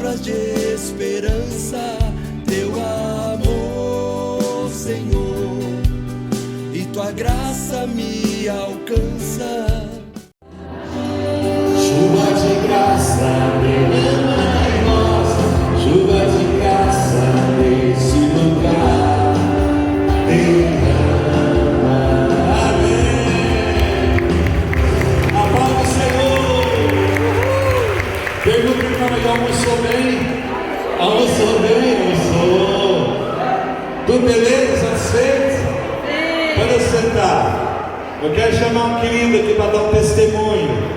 palavras de esperança, teu amor, Senhor, e tua graça me alcança. Chuva de graça derrama em nós, chuva de graça nesse lugar, derrama, amém. A paz do Senhor. Pergunta para mim, almoçou bem? Almoçou bem? Almoçou. Tudo beleza? Satisfeito? Pode sentar. Eu quero chamar um querido aqui para dar um testemunho.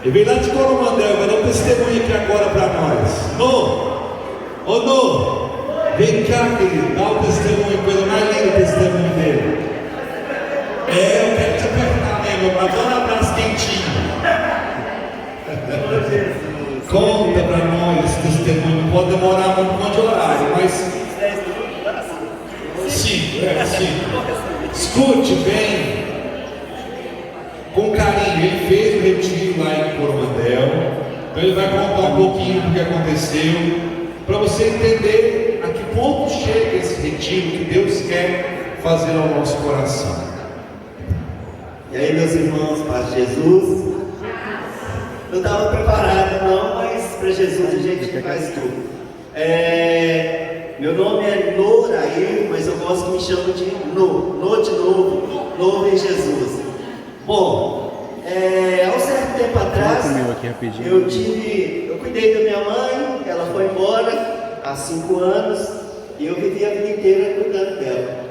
Ele veio lá de Coromandel, vai dar um testemunho aqui agora para nós. Nô, vem cá, querido, dá um testemunho, coisa mais linda o testemunho dele. Eu quero te apertar mesmo, para dar um abraço quentinho. Conta para nós esse testemunho, não pode demorar muito de horário, mas. Sim. Escute bem. Com carinho, ele fez o retiro lá em Coromandel, então ele vai contar um pouquinho do que aconteceu, para você entender a que ponto chega esse retiro que Deus quer fazer ao nosso coração. E aí, meus irmãos, paz de Jesus. Não estava preparado não, mas para Jesus a gente faz tudo. Meu nome é Noraí, mas eu gosto que me chamam de No de novo em Jesus. Bom, há um certo tempo atrás, eu cuidei da minha mãe, ela foi embora há 5 anos, e eu vivi a vida inteira cuidando dela.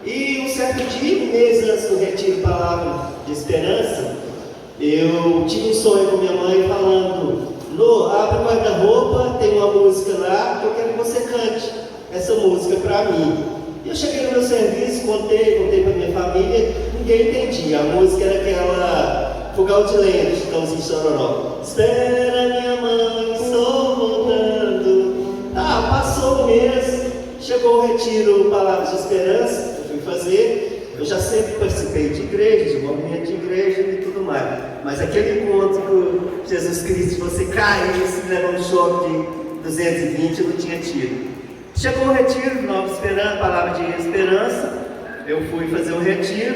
E um certo dia, um mês antes do retiro Palavra de Esperança, eu tive um sonho com minha mãe falando: Lô, abre o guarda-roupa, tem uma música lá, que eu quero que você cante essa música para mim. E eu cheguei no meu serviço, contei para minha família, ninguém entendia. A música era aquela Fogão de Lenha, de Chitãozinho Chororó. Espera minha mãe, estou voltando. Passou um mês, chegou o retiro Palavras de Esperança, eu fui fazer. Eu já sempre participei de igreja, de movimento de igreja e tudo mais. Mas aquele encontro com Jesus Cristo, você cair e se levar um choque de 220, eu não tinha tido. Chegou o retiro, Nova Esperança, Palavra de Esperança. Eu fui fazer o retiro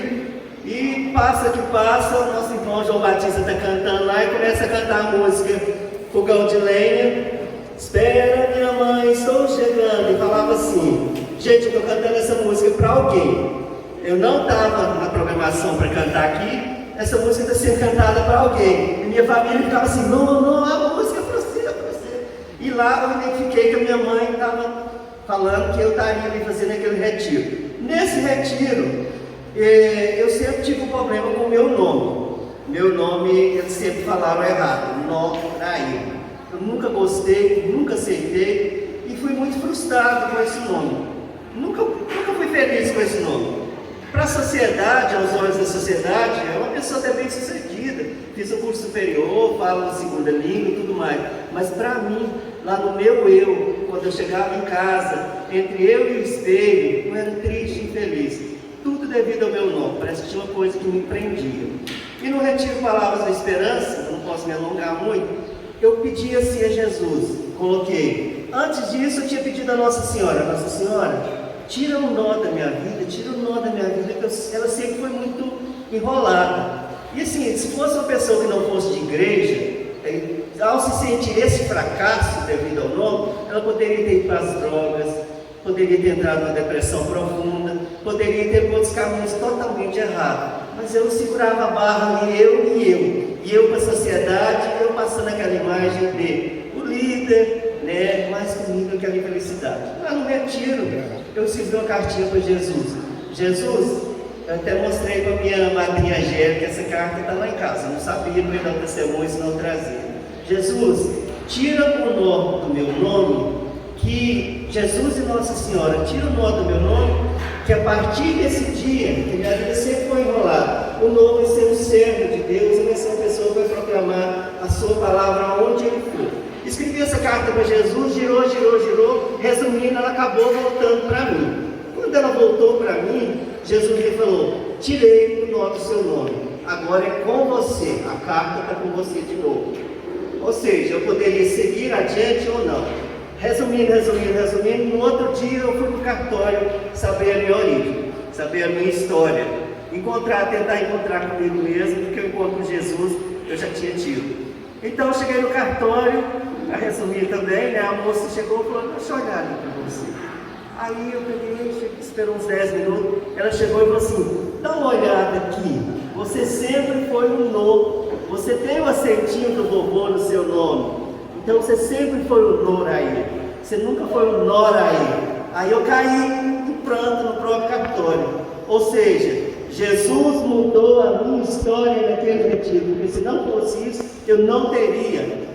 e passa que passa, o nosso irmão João Batista está cantando lá e começa a cantar a música Fogão de Lenha. Espera minha mãe, estou chegando. E falava assim: gente, eu estou cantando essa música para alguém. Eu não estava na programação para cantar aqui. Essa música está sendo cantada para alguém. E minha família ficava assim: não, a música é para você, é para você. E lá eu identifiquei que a minha mãe estava falando que eu estaria ali fazendo aquele retiro. Nesse retiro, eu sempre tive um problema com o meu nome. Meu nome, eles sempre falaram errado, Noraí. Eu nunca gostei, nunca aceitei e fui muito frustrado com esse nome. Nunca fui feliz com esse nome. Para a sociedade, aos olhos da sociedade, é uma pessoa até bem sucedida. Fiz um curso superior, falo a segunda língua e tudo mais. Mas para mim, lá no meu eu, quando eu chegava em casa, entre eu e o espelho, eu era triste e infeliz. Tudo devido ao meu nome, parece que tinha uma coisa que me prendia. E no retiro Palavras da Esperança, não posso me alongar muito, eu pedi assim a Jesus, coloquei. Antes disso eu tinha pedido a Nossa Senhora, tira um nó da minha vida, porque ela sempre foi muito enrolada. E assim, se fosse uma pessoa que não fosse de igreja, ao se sentir esse fracasso devido ao nome, ela poderia ter ido para as drogas, poderia ter entrado numa depressão profunda, poderia ter outros caminhos totalmente errados. Mas eu segurava a barra ali, eu para a sociedade, eu passando aquela imagem de o líder, né, mais comigo aquela infelicidade. Lá no retiro, eu escrevi uma cartinha para Jesus. Jesus, eu até mostrei para minha madrinha Angélica, essa carta está lá em casa, eu não sabia, não ia dar um testemunho, senão trazia. Jesus, tira o nó do meu nome, que Jesus e Nossa Senhora, tira o nó do meu nome, que a partir desse dia, que minha vida sempre foi enrolada, o nome vai ser um servo de Deus, vai ser uma pessoa que vai proclamar a sua palavra aonde ele for. Escrevi essa carta para Jesus, girou, resumindo, ela acabou voltando para mim. Quando ela voltou para mim, Jesus me falou: tirei o nó do seu nome, agora é com você, a carta está com você de novo. Ou seja, eu poderia seguir adiante ou não. Resumindo, no outro dia eu fui para o cartório saber a minha origem, saber a minha história, tentar encontrar comigo mesmo, porque o encontro com Jesus eu já tinha tido. Então eu cheguei no cartório, para resumir também, né, a moça chegou e falou, deixa eu olhar ali para você. Aí eu peguei, esperou uns 10 minutos, ela chegou e falou assim, dá uma olhada aqui, você sempre foi um No, você tem o aceitinho do vovô no seu nome. Então você sempre foi o Noraí, você nunca foi o Noraí. Aí eu caí em pranto no próprio cartório. Ou seja, Jesus mudou a minha história naquele retiro, porque se não fosse isso, eu não teria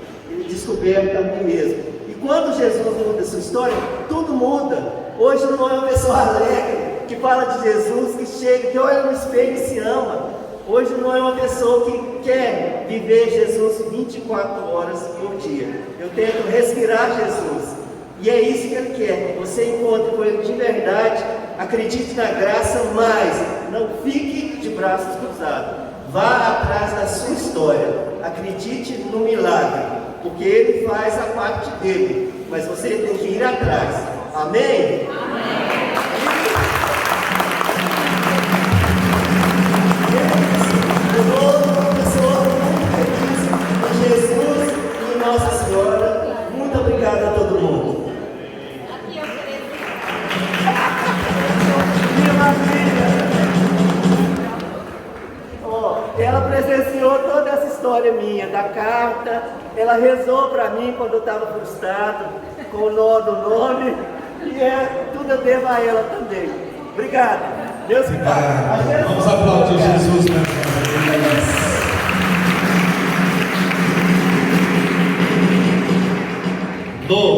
descoberto a mim mesmo. E quando Jesus muda a sua história, tudo muda. Hoje não é uma pessoa alegre, que fala de Jesus, que chega, que olha no espelho e se ama. Hoje não é uma pessoa que quer viver Jesus 24 horas por dia. Eu tento respirar Jesus. E é isso que Ele quer. Você encontre com Ele de verdade. Acredite na graça, mas não fique de braços cruzados. Vá atrás da sua história. Acredite no milagre. Porque Ele faz a parte dele. Mas você tem que ir atrás. Amém? Amém. Eu sou uma pessoa muito feliz com Jesus e Nossa Senhora. Muito obrigado a todo mundo. Minha família. Ela presenciou toda essa história minha, da carta. Ela rezou para mim quando eu estava frustrado, com o nó do nome. E tudo eu devo a ela também. Obrigado. Deus te abençoe. Vamos aplaudir Jesus, né?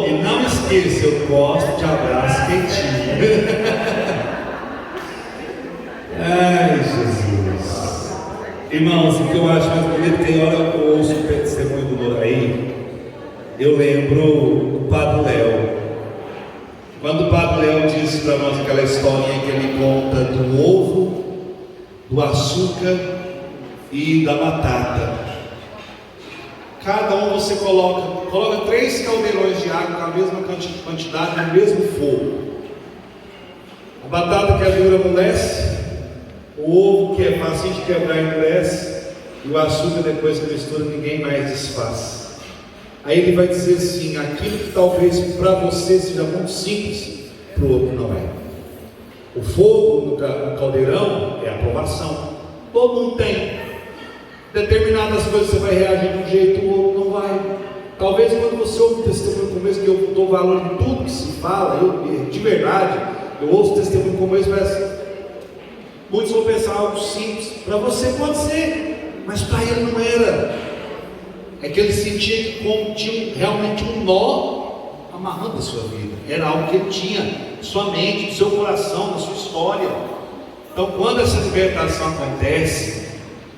E não esqueça, eu gosto de abraço quentinho. Ai, Jesus. Irmãos, o que eu acho mais bonito, tem hora que eu ouço o testemunho do Noraí, eu lembro do Padre Léo. Quando o Padre Léo disse para nós aquela historinha que ele conta do ovo, do açúcar e da batata. Cada um você coloca 3 caldeirões de água com a mesma quantidade no mesmo fogo. A batata que é dura amolece, o ovo que é fácil de quebrar amolece, e o açúcar depois que mistura ninguém mais desfaz. Aí ele vai dizer assim, aquilo que talvez para você seja muito simples, para o outro não é. O fogo no caldeirão é a aprovação. Todo mundo tem. Determinadas coisas você vai reagir de um jeito, o outro não vai. Talvez quando você ouve o testemunho como esse, que eu dou valor em tudo que se fala, de verdade, eu ouço testemunho como esse, mas muitos vão pensar algo simples. Para você pode ser, mas para ele não era. É que ele sentia que tinha realmente um nó amarrando a sua vida. Era algo que ele tinha, sua mente, no seu coração, na sua história. Então quando essa libertação acontece,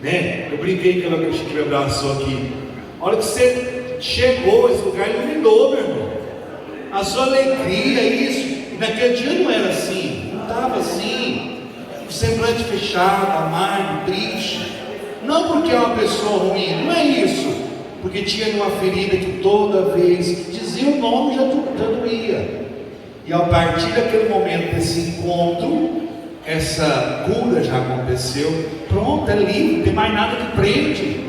né? Eu brinquei que ela me abraçou aqui. A hora que você chegou, esse lugar iluminou, meu irmão. A sua alegria, isso. E naquele dia não era assim, não estava assim. O semblante fechado, amargo, triste. Não porque é uma pessoa ruim, não é isso. Porque tinha uma ferida que toda vez que dizia o nome já doía. E a partir daquele momento desse encontro, essa cura já aconteceu. Pronto, é livre, não tem mais nada que prende.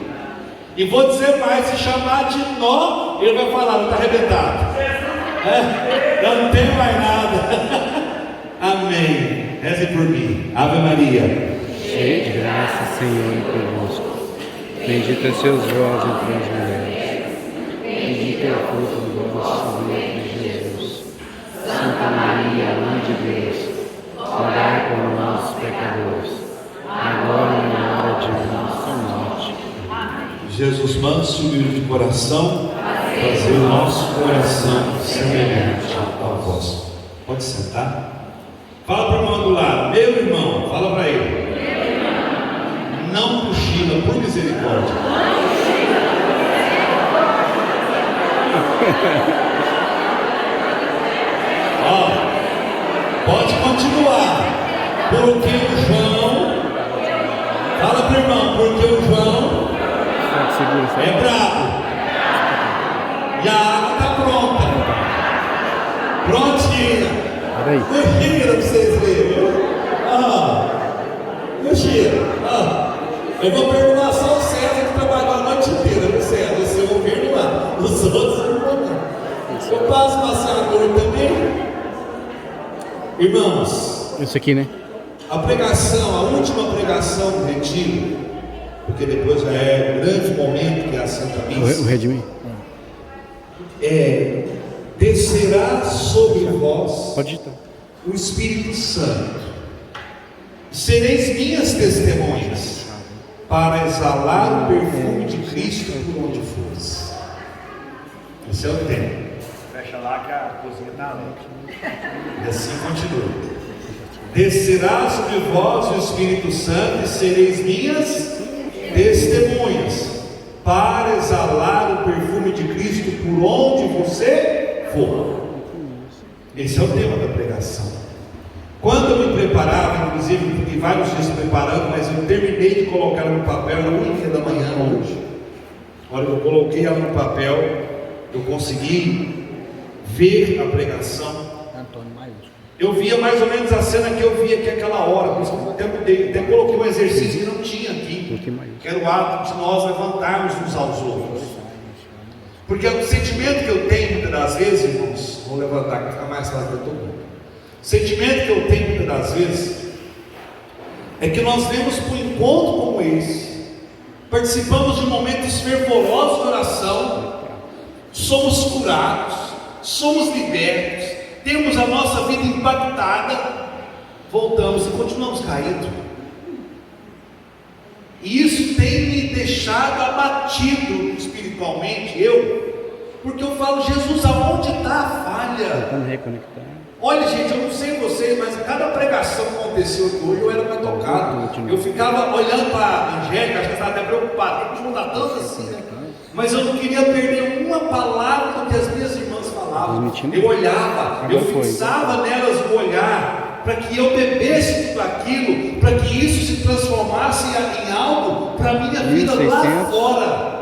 E vou dizer mais, se chamar de nó, ele vai falar, não está arrebentado. Eu não tenho mais nada. Amém. Reze por mim. Ave Maria. Cheio de graça, Senhor é convosco. Bendita sois vós entre as mulheres. Bendito é o fruto do vosso ventre, Jesus. Santa Maria, Mãe de Deus, rogai por nós, pecadores, agora e na hora de nossa morte. Jesus manso e humilde de coração, fazer o nosso coração semelhante ao vosso. Pode sentar? Fala para o irmão do lado, meu irmão, fala para ele. Não cochila, por misericórdia. Ó, pode continuar. Porque o João, fala para o irmão, porque o João é brabo. E a água está pronta. Prontinha. O cheiro para vocês verem, viu? O cheiro. Eu vou perdoar só o César que trabalhou a noite inteira, no César. Você eu vou perdoar. Os outros eu não vou não. Eu passo passeador também. Irmãos, Isso aqui, né? a pregação, a última pregação do retiro, porque depois já é o grande momento que é a Santa Missa. O Redmi. Descerá sobre vós Pode digitar. o Espírito Santo. Sereis minhas testemunhas para exalar o perfume de Cristo por onde fores. Esse é o tema. Fecha lá que a cozinha está alegre. E assim continua. Descerá sobre vós o Espírito Santo e sereis minhas testemunhas para exalar o perfume de Cristo por onde você for. Esse é o tema da pregação. Quando eu me preparava, inclusive fiquei vários dias preparando, mas eu terminei de colocar ela no papel na 1h da manhã hoje. A hora que eu coloquei ela no papel, eu consegui ver a pregação. Eu via mais ou menos a cena que eu via aqui aquela hora. Por isso que eu até coloquei um exercício que não tinha aqui, que era o ato de nós levantarmos uns aos outros. Porque o sentimento que eu tenho muitas das vezes, irmãos, vou levantar para ficar mais fácil para todo mundo. O sentimento que eu tenho muitas das vezes é que nós vemos para um encontro como esse, participamos de momentos fervorosos de oração, somos curados, somos libertos, temos a nossa vida impactada, voltamos e continuamos caindo. E isso tem me deixado abatido espiritualmente, porque eu falo, Jesus, aonde está a falha? Olha, gente, eu não sei vocês, mas cada pregação que aconteceu aqui hoje eu era mais tocado. Eu ficava olhando para a Angélica, acho que ela estava até preocupada, tem que mudar tanto assim, né? Mas eu não queria perder uma palavra do que as minhas irmãs falavam. Eu olhava, eu fixava nelas o olhar, para que eu bebesse tudo aquilo, para que isso se transformasse em algo para a minha vida lá fora.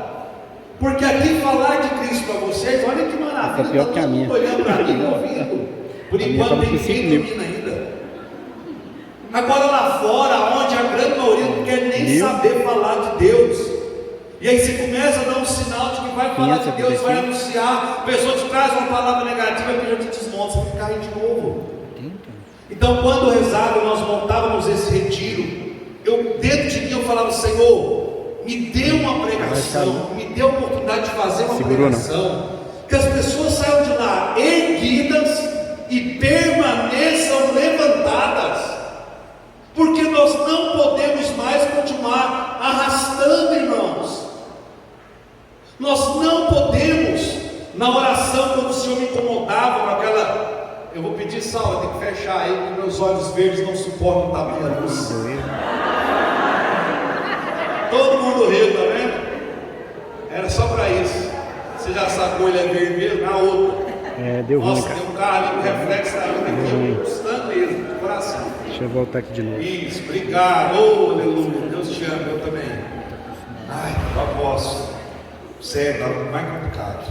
Porque aqui falar de Cristo para vocês, olha que maravilha, está todo mundo olhando para mim e ouvindo. Por enquanto tem quem domina ainda. Agora lá fora, onde a grande maioria não quer nem saber falar de Deus. E aí você começa a dar um sinal de que vai falar de Deus, vai anunciar, a pessoa te traz uma palavra negativa e já te desmonta, você fica aí de novo. Então quando rezava, nós montávamos esse retiro, eu dentro de mim eu falava, Senhor, me dê uma pregação, me dê a oportunidade de fazer uma pregação, que as pessoas saiam de lá erguidas e permaneçam levantadas, porque nós não podemos mais continuar arrastando, irmãos. Nós não podemos, na oração, quando o Senhor me incomodava com aquela, eu vou pedir Saulo, tem que fechar aí, porque meus olhos verdes não suportam o tamanho da luz. Todo mundo riu, tá vendo? Era só para isso. Você já sacou, ele é vermelho, na outra. Deu ruim, nossa, cara. tem um carro ali com reflexo da luz aqui, custando mesmo, de coração. Deixa eu voltar aqui de novo. Isso, obrigado, oh, aleluia, Deus te ama, eu também. Ai, eu posso. Sério, tá mais complicado.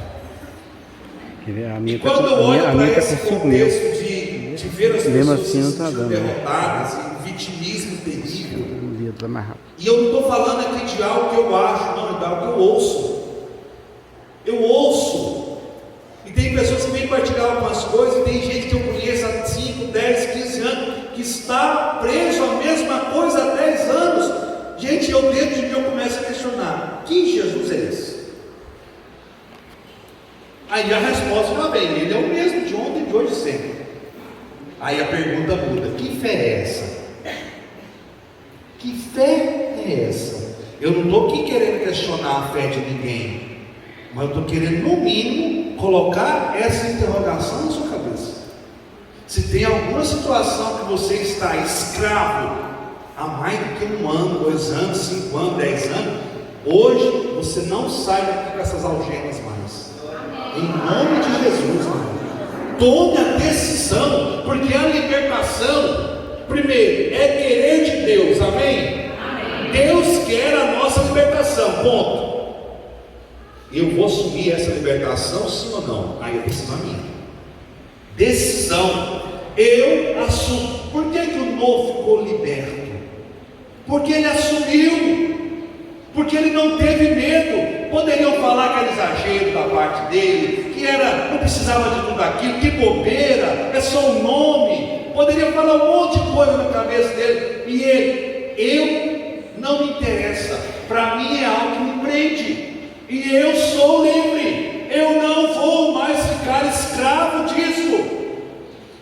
A minha tá quando eu olho para esse com 5 contexto de ver as pessoas assim, não tá dando, derrotadas, em vitimismo terrível, mais rápido. e eu não estou falando aqui de algo que eu acho, não, é algo que eu ouço. Eu ouço. E tem pessoas que vêm partilhar algumas coisas, e tem gente que eu conheço há 5, 10, 15 anos, que está preso à mesma coisa há 10 anos. Gente, eu dentro de mim eu começo a questionar, que Jesus é esse? Aí a resposta já vem, ele é o mesmo de ontem, de hoje, sempre. Aí a pergunta muda, que fé é essa? Que fé é essa? Eu não estou aqui querendo questionar a fé de ninguém, mas eu estou querendo, no mínimo, colocar essa interrogação na sua cabeça. Se tem alguma situação que você está escravo há mais do que 1 ano, 2 anos, 5 anos, 10 anos, hoje você não sai daqui com essas algemas mais. Em nome de Jesus, irmão. Tome a decisão, porque a libertação, primeiro, é querer de Deus, amém? Deus quer a nossa libertação, ponto. Eu vou assumir essa libertação, sim ou não? Aí a decisão é minha. Decisão. Eu assumo. Por que o Noah ficou liberto? Porque ele assumiu. Porque ele não teve medo. Poderiam falar que era exagero da parte dele, que não precisava de tudo aquilo, que bobeira, é só um nome. Poderiam falar um monte de coisa na cabeça dele. E ele, não me interessa. Para mim é algo que me prende. E eu sou livre. Eu não vou mais ficar escravo disso.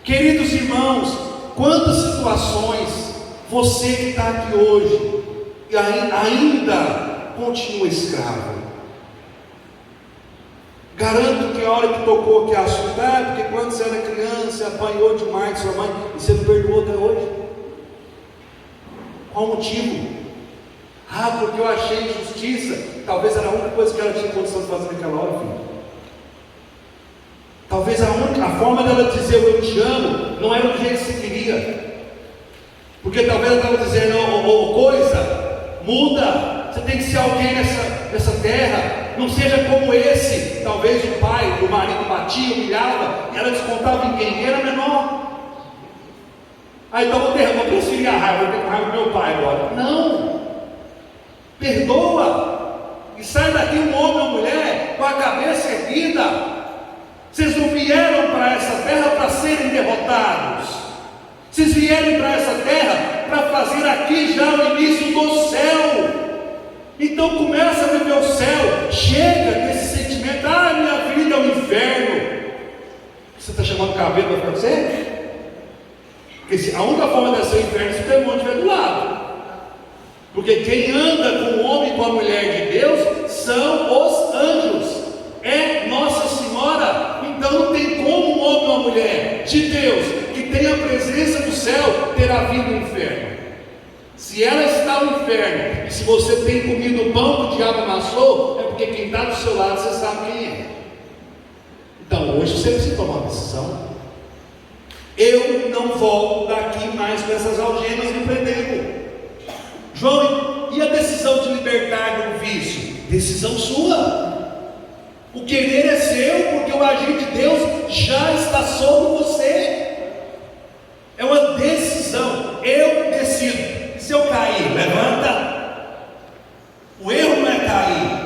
Queridos irmãos, quantas situações você que está aqui hoje e ainda continua escravo. Garanto que a hora que tocou aqui a assunto, porque quando você era criança, você apanhou demais de sua mãe e você não perdoou até hoje. Qual o motivo? Porque eu achei injustiça. Talvez era a única coisa que ela tinha condição de fazer naquela hora, filho. Talvez a forma dela dizer eu te amo não era do jeito que você queria. Porque talvez ela estava dizendo, coisa, muda, você tem que ser alguém nessa terra, não seja como esse. Talvez o pai, o marido batia, humilhava, e ela descontava em quem era menor. Então vou transferir a raiva, vou ter raiva do meu pai agora. Não, perdoa, e sai daqui um homem ou mulher com a cabeça erguida. Vocês não vieram para essa terra para serem derrotados. Vocês vieram para essa terra para fazer aqui já o início do céu. Então começa a viver o céu. Chega desse sentimento, minha vida é um inferno. Você está chamando cabelo para você? Porque a única forma de ser inferno é se o demônio estiver do lado. Porque quem anda com o homem e com a mulher de Deus são os anjos. É Nossa Senhora. Então não tem como um homem ou uma mulher de Deus que tem a presença do céu ter a vida no inferno. Se ela está no inferno, e se você tem comido o pão que o diabo amassou, é porque quem está do seu lado você sabe quem é. Então hoje você precisa tomar uma decisão. Eu não volto daqui mais com essas algemas me prendendo. João, e a decisão de libertar do vício? Decisão sua. O querer é seu, porque o agir de Deus já está sobre você. É uma decisão. Eu decido. Se eu cair, levanta. O erro não é cair,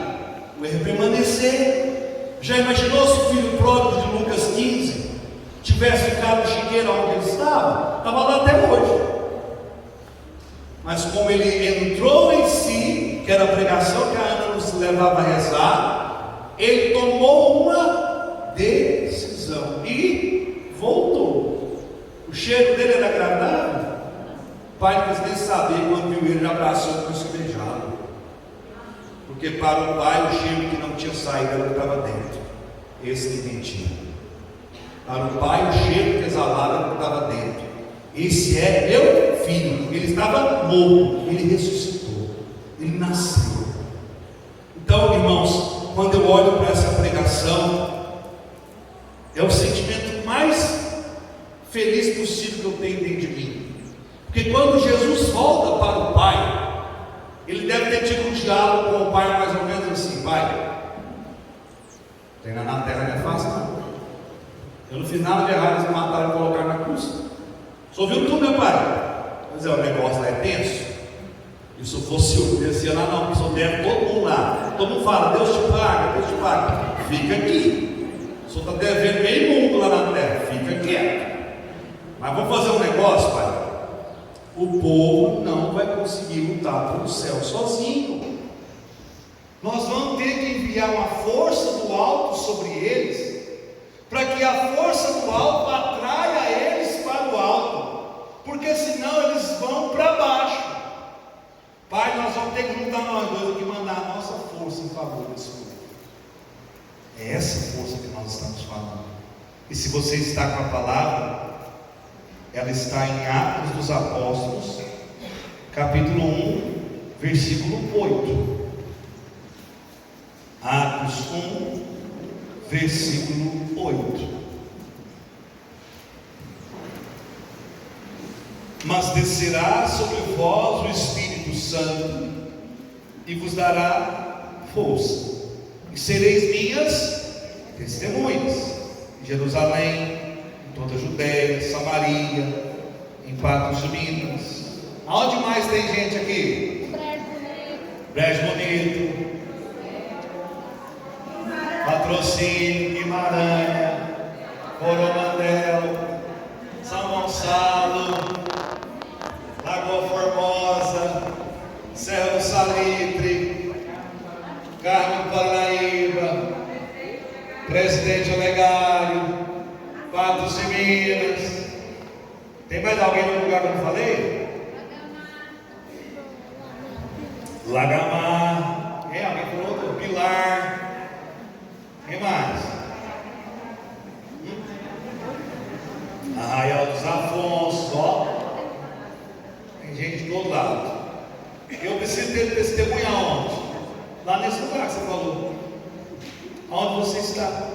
o erro é permanecer. Já imaginou se o filho pródigo de Lucas 15 tivesse ficado no chiqueiro onde ele estava? Estava lá até hoje. Mas como ele entrou em si, que era a pregação que a Ana nos levava a rezar, ele tomou uma decisão e voltou. O cheiro dele era agradável. O pai não quis nem saber, quando viu ele, já abraçou e começou a beijá-lo. Porque para o pai o cheiro que não tinha saído era o que estava dentro. Esse que mentia. Para o pai o cheiro que exalava era o que estava dentro. Esse é meu filho. Ele estava morto, ele ressuscitou, ele nasceu. Então, irmãos, quando eu olho para essa pregação, é o sentimento mais feliz possível que eu tenho dentro de mim. Porque quando Jesus volta para o Pai, ele deve ter tido um diálogo com o Pai mais ou menos assim: Pai, treinar na terra não é fácil não. Eu não fiz nada de errado, eles me mataram e colocaram na cruz. Só ouviu tudo, meu pai? Mas o negócio lá é tenso. E se eu fosse eu, dizia lá, não, porque só deve todo mundo lá. Todo mundo fala, Deus te paga, Deus te paga. Fica aqui. Só está devendo meio mundo lá na terra. Fica quieto. Mas vamos fazer um negócio, pai. O povo não vai conseguir lutar pelo céu sozinho. Nós vamos ter que enviar uma força do alto sobre eles, para que a força do alto atraia eles para o alto. Porque senão eles vão para baixo. Pai, nós vamos ter que juntar nós dois aqui e mandar a nossa força em favor desse povo. É essa força que nós estamos falando. E se você está com a palavra, ela está em Atos dos Apóstolos, capítulo 1, versículo 8. Atos 1, versículo 8. Mas descerá sobre vós o Espírito Santo e vos dará força, e sereis minhas testemunhas em Jerusalém, em toda a Judéia, Samaria, em Patos de Minas. Aonde mais tem gente aqui? Brejo Bonito, Patrocínio, Guimarães, Coromandel, São Gonçalo, Lagoa Formosa, Serra do Salitre, Carmo do Paranaíba, Presidente Olegário, Patos de Minas. Tem mais alguém no lugar que eu não falei? Lagamar. Alguém falou outro? Pilar. Quem mais? Arraial dos Afonsos, ó. Tem gente de todo lado. Eu preciso ter testemunha onde? Lá nesse lugar que você falou. Onde você está?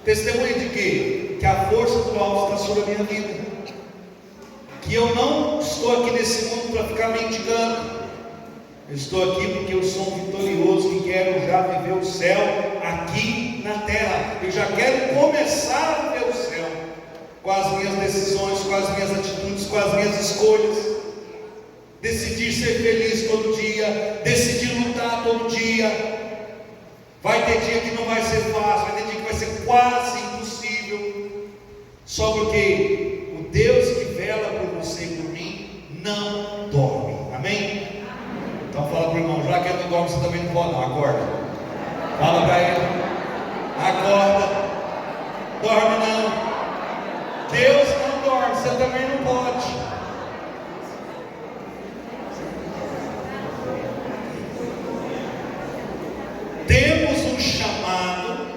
Testemunha de quê? Que a força do alto está sobre a minha vida. Que eu não estou aqui nesse mundo para ficar mendigando. Eu estou aqui porque eu sou um vitorioso que quero já viver o céu aqui na terra. Eu já quero começar a viver o céu com as minhas decisões, com as minhas atitudes, com as minhas escolhas. Decidir ser feliz todo dia, decidir lutar todo dia. Vai ter dia que não vai ser fácil, vai ter dia que vai ser quase impossível. Só porque o Deus que vela por você e por mim não dorme. Amém? Então fala para o irmão, já que ele não dorme, você também não pode não, acorda. Fala para ele, acorda, dorme não. Deus não dorme, você também não pode. Temos um chamado,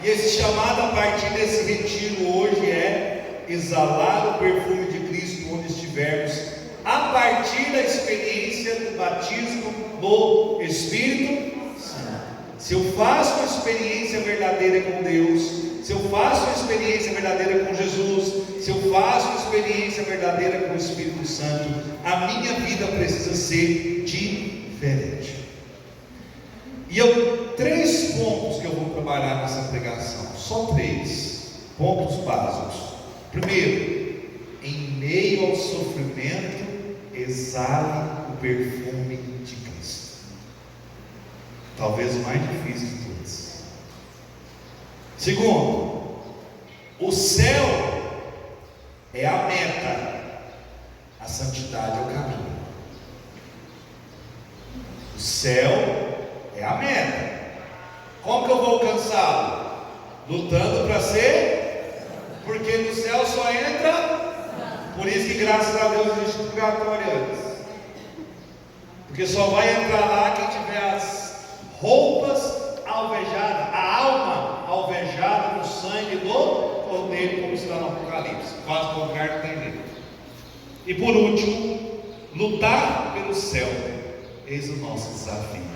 e esse chamado a partir desse retiro hoje é exalar o perfume de Cristo onde estivermos, a partir da experiência do batismo do Espírito Santo. Se eu faço uma experiência verdadeira com Deus, se eu faço uma experiência verdadeira com Jesus, se eu faço uma experiência verdadeira com o Espírito Santo, a minha vida precisa ser diferente. E três pontos que eu vou trabalhar nessa pregação, só 3 pontos básicos. Primeiro, em meio ao sofrimento, exale o perfume de Cristo. Talvez o mais difícil de todos. Segundo, o céu é a meta, a santidade é o caminho. O céu é a meta. Como que eu vou alcançá-lo? Lutando para ser, porque no céu só entra. Por isso que graças a Deus existe purgatório antes. Porque só vai entrar lá quem tiver as roupas alvejadas, a alma alvejada no sangue do Cordeiro, como está no Apocalipse. Quase contrário não tem jeito. E por último, lutar pelo céu. Eis o nosso desafio.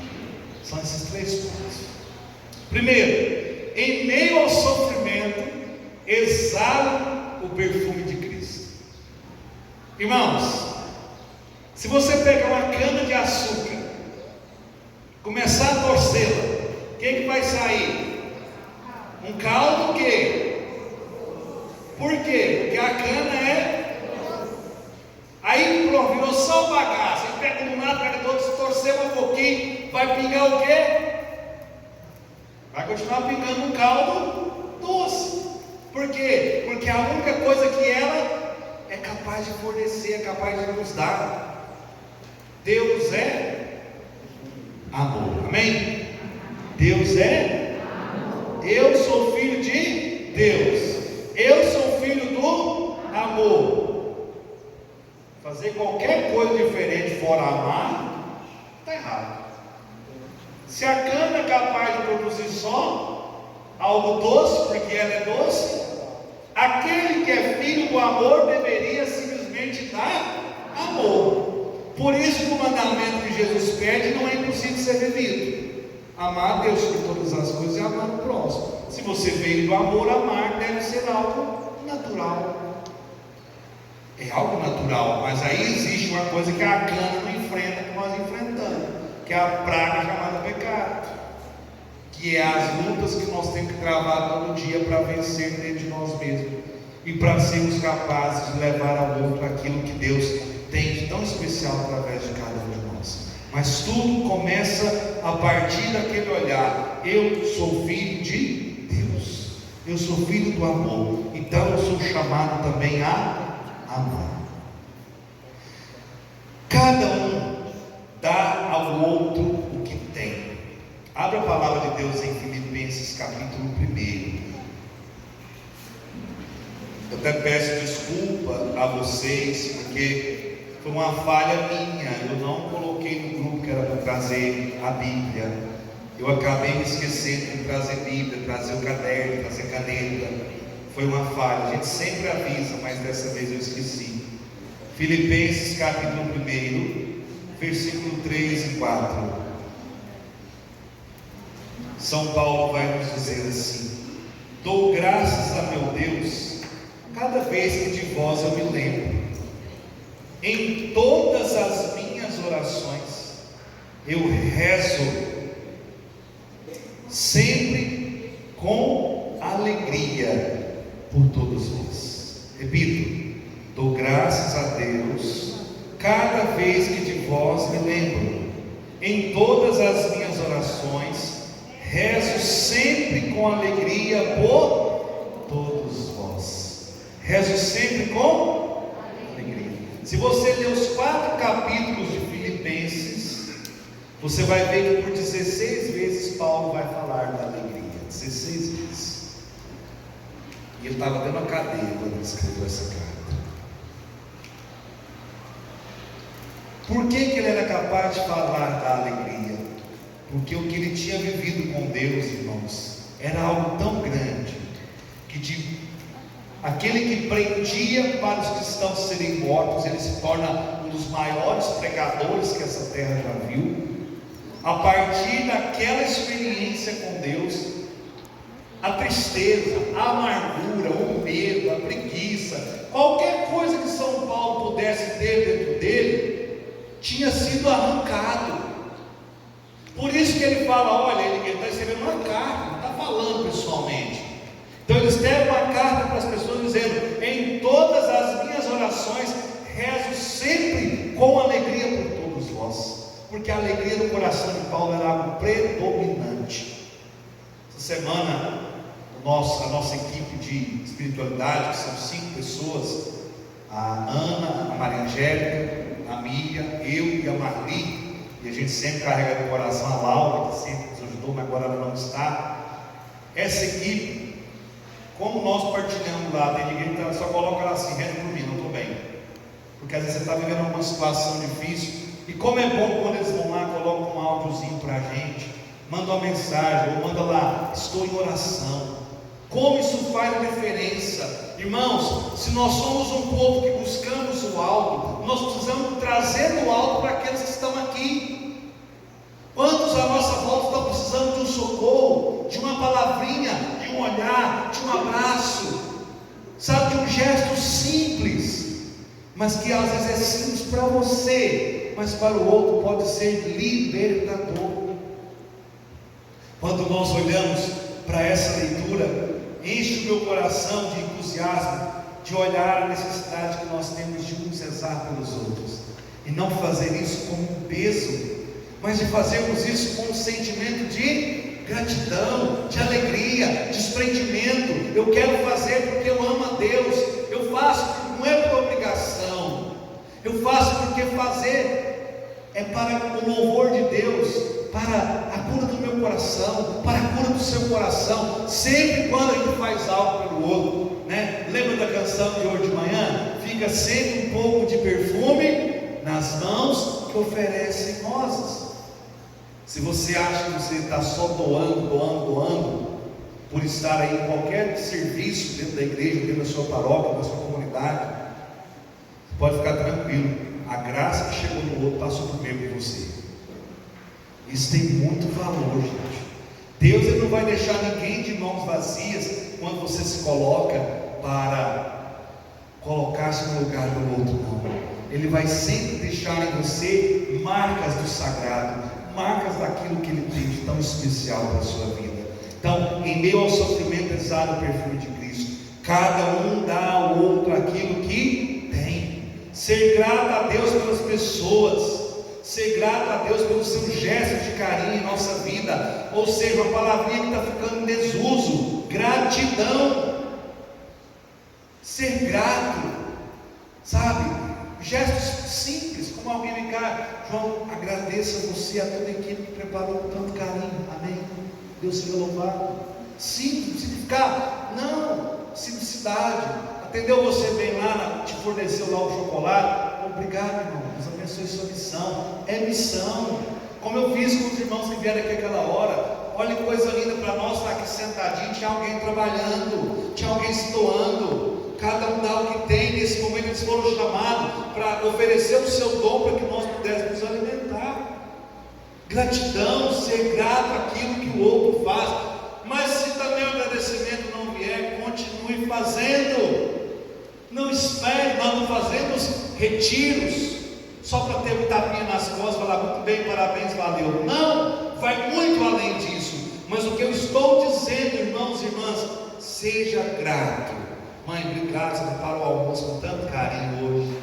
São esses 3 pontos. Primeiro, em meio ao sofrimento, exala o perfume de Cristo. Irmãos, se você pegar uma cana de açúcar, começar a torcê-la, o que vai sair? Um caldo o quê? Por quê? Porque a cana aí pronto, virou só o bagaço. Você pega de um lado, pega do outro, se torcer um pouquinho, vai pingar o quê? Vai continuar pingando um caldo doce. Por quê? Porque a única coisa que ela é capaz de fornecer, é capaz de nos dar. Deus é amor. Amém? Deus é amor. Eu sou filho de Deus. Eu sou filho do amor. Fazer qualquer coisa diferente fora amar, está errado. Se a cana é capaz de produzir só algo doce, porque ela é doce, aquele que é filho do amor deveria simplesmente dar amor. Por isso que o mandamento que Jesus pede não é impossível de ser vivido. Amar a Deus sobre todas as coisas e amar o próximo. Se você veio do amor, amar deve ser algo natural. É algo natural, mas aí existe uma coisa que a cana não enfrenta, que nós enfrentamos, que é a praga chamada pecado, que é as lutas que nós temos que travar todo dia para vencer dentro de nós mesmos e para sermos capazes de levar ao outro aquilo que Deus tem de tão especial através de cada um de nós. Mas tudo começa a partir daquele olhar: eu sou filho de Deus, eu sou filho do amor, então eu sou chamado também a amar. Cada um dá ao outro o que tem. Abra a palavra de Deus em Filipenses capítulo 1. Eu até peço desculpa a vocês, porque foi uma falha minha. Eu não coloquei no grupo que era para trazer a Bíblia. Eu acabei me esquecendo de trazer Bíblia, trazer o caderno, trazer caneta. Foi uma falha. A gente sempre avisa, mas dessa vez eu esqueci. Filipenses capítulo 1, versículo 3 e 4. São Paulo vai nos dizer assim: dou graças a meu Deus cada vez que de vós eu me lembro. Em todas as minhas orações eu rezo sempre com alegria por todos vós. Repito: dou graças a Deus cada vez que de vós me lembro. Em todas as minhas orações rezo sempre com alegria por todos vós. Rezo sempre com alegria. Se você ler os 4 capítulos de Filipenses, você vai ver que por 16 vezes Paulo vai falar da alegria. 16 vezes. E ele estava dando a cadeia quando ele escreveu essa carta. Por que ele era capaz de falar da alegria? Porque o que ele tinha vivido com Deus, irmãos, era algo tão grande, que aquele que prendia para os cristãos serem mortos, ele se torna um dos maiores pregadores que essa terra já viu. A partir daquela experiência com Deus, a tristeza, a amargura, o medo, a preguiça, qualquer coisa que São Paulo pudesse ter dentro dele, tinha sido arrancado. Por isso que ele fala, olha, ele está escrevendo uma carta, não está falando pessoalmente. Então ele escreve uma carta para as pessoas dizendo: em todas as minhas orações rezo sempre com alegria por todos vós. Porque a alegria do coração de Paulo era algo predominante. Essa semana a nossa equipe de espiritualidade, que são 5 pessoas, a Ana, a Maria Angélica, a Miriam, eu e a Marli, e a gente sempre carrega no coração a Laura, que sempre nos ajudou, mas agora ela não está. Essa equipe, como nós partilhamos lá, tem ninguém que só coloca ela assim: reza por mim, não estou bem. Porque às vezes você está vivendo alguma situação difícil, e como é bom quando eles vão lá, colocam um áudiozinho para a gente, manda uma mensagem, ou manda lá: estou em oração. Como isso faz diferença, irmãos. Se nós somos um povo que buscamos o alto, nós precisamos trazer o alto para aqueles que estão aqui. Quantos à nossa volta estão precisando de um socorro, de uma palavrinha, de um olhar, de um abraço, sabe, de um gesto simples, mas que às vezes é simples para você, mas para o outro pode ser libertador. Quando nós olhamos para essa leitura, enche o meu coração de entusiasmo, de olhar a necessidade que nós temos de nos rezar pelos outros, e não fazer isso como um peso, mas de fazermos isso com um sentimento de gratidão, de alegria, de desprendimento. Eu quero fazer porque eu amo a Deus, eu faço não é por obrigação, eu faço porque fazer é para o louvor de Deus, para a cura do meu coração, para a cura do seu coração. Sempre quando a gente faz algo pelo outro, né? Lembra da canção de hoje de manhã? Fica sempre um pouco de perfume nas mãos que oferecem rosas. Se você acha que você está só doando, por estar aí em qualquer serviço dentro da igreja, dentro da sua paróquia, da sua comunidade, você pode ficar tranquilo. A graça que chegou no outro passou primeiro por você. Isso tem muito valor, gente. Deus, ele não vai deixar ninguém de mãos vazias quando você se coloca para colocar-se no lugar do outro, não. Ele vai sempre deixar em você marcas do sagrado, marcas daquilo que Ele tem de tão especial para a sua vida. Então, em meio ao sofrimento, exala o perfume de Cristo. Cada um dá ao outro aquilo que tem. Ser grato a Deus pelas pessoas, ser grato a Deus pelos seus gestos de carinho em nossa vida. Ou seja, uma palavrinha que está ficando em desuso: gratidão. Ser grato, sabe? Gestos simples, como alguém vem cá: João, agradeça você a toda a equipe que preparou com tanto carinho, amém? Deus seja louvado. Simples, significado? Não, simplicidade. Atendeu você bem lá, te forneceu lá o chocolate, obrigado, irmão, Deus abençoe sua missão. É missão, como eu fiz com os irmãos que vieram aqui aquela hora. Olha que coisa linda para nós estar aqui sentadinho, tinha alguém trabalhando, tinha alguém se doando. Cada um dá o que tem. Nesse momento eles foram chamados para oferecer o seu dom para que nós pudéssemos alimentar. Gratidão, ser grato àquilo que o outro faz. Mas se também o agradecimento não vier, continue fazendo. Não espere. Nós não fazemos retiros só para ter um tapinha nas costas, falar muito bem, parabéns, valeu. Não, vai muito além disso. Mas o que eu estou dizendo, irmãos e irmãs, seja grato. Mãe, obrigado, você preparou o almoço com tanto carinho hoje.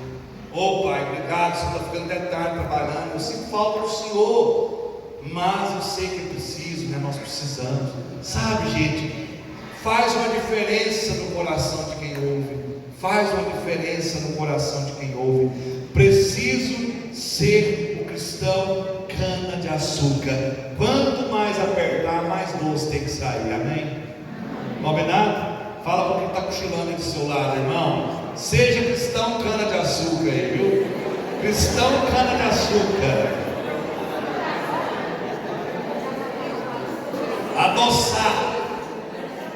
Ô pai, obrigado, você está ficando até tarde trabalhando. Eu sinto falta do Senhor, mas eu sei que é preciso, né? Nós precisamos. Sabe, gente, faz uma diferença no coração de quem ouve. Faz uma diferença no coração de quem ouve. Preciso ser o cristão cana de açúcar. Quanto mais apertar, mais doce tem que sair, amém? Combinado? Fala para quem está cochilando aí do seu lado, irmão. Seja cristão cana de açúcar aí, viu? Cristão cana de açúcar. Adoçar.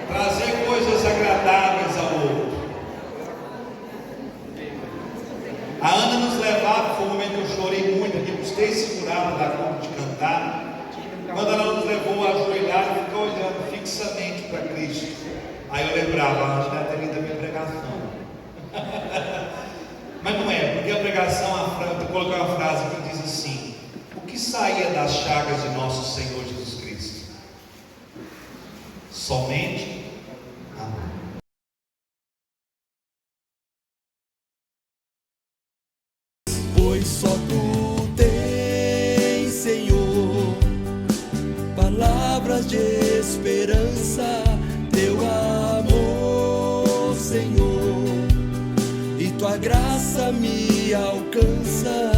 Trazer coisas agradáveis ao outro. A Ana nos levava, foi um momento que eu chorei muito, que custei segurar para dar conta de cantar. Quando ela nos levou a ajoelhar e ficou olhando fixamente para Cristo. Aí eu lembrava, a gente deve ter lido a minha pregação. Mas não é, porque a pregação, eu coloquei uma frase que diz assim: o que saía das chagas de nosso Senhor Jesus Cristo? Somente amor. Pois só tu tens, Senhor, palavras de esperança. Teu amor, Senhor, e tua graça me alcança.